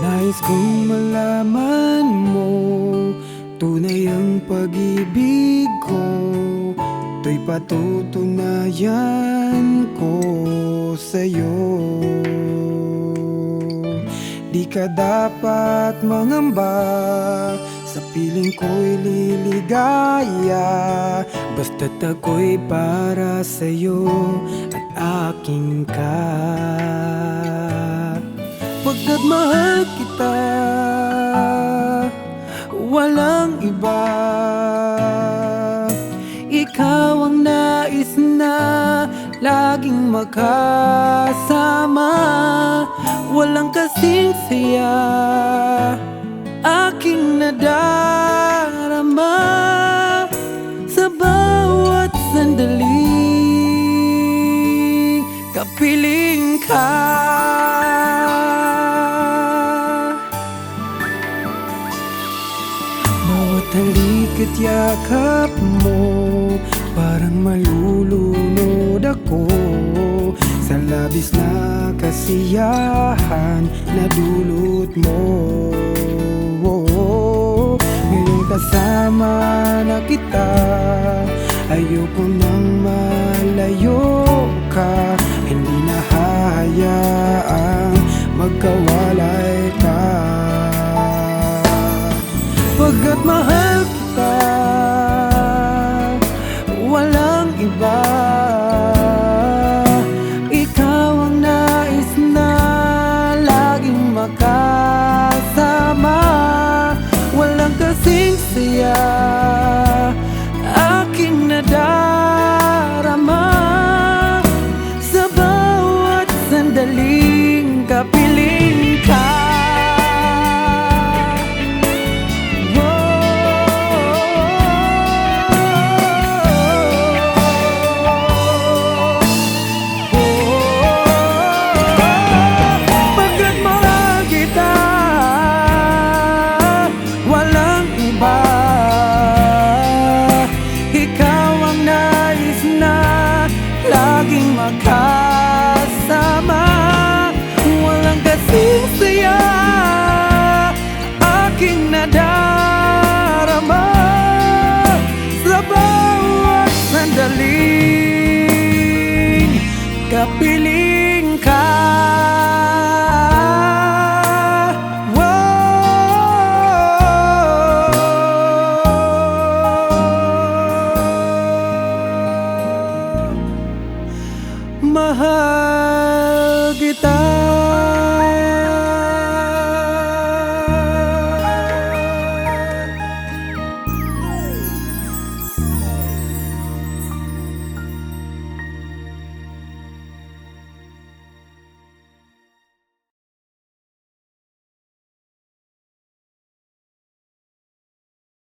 Nais kong malaman mo, tunay ang pag-ibig ko, to'y patutunayan ko sa'yo. Di ka dapat mangamba, sa piling ko'y liligaya, basta't ako'y para sa'yo at aking ka. Pagkat mahal kita, walang iba. Ikaw ang nais na laging makasama, walang kasing saya aking nadarama sa bawat sandaling kapiling ka. Bawat halik at yakap mo, parang malulunod ako sa labis na kasiyahan na dulot mo. Ngayong kasama na kita, ayoko nang malayo ka. Hindi na hayaang magkawalay ka. Pagkat mahal kita, walang iba. Ikaw ang nais na laging makasama, walang kasing saya aking nadarama sa bawat sandaling kapiling ka. Laging makasama, walang kasing saya aking nadarama sa bawat sandaling kapiling ka. Mahal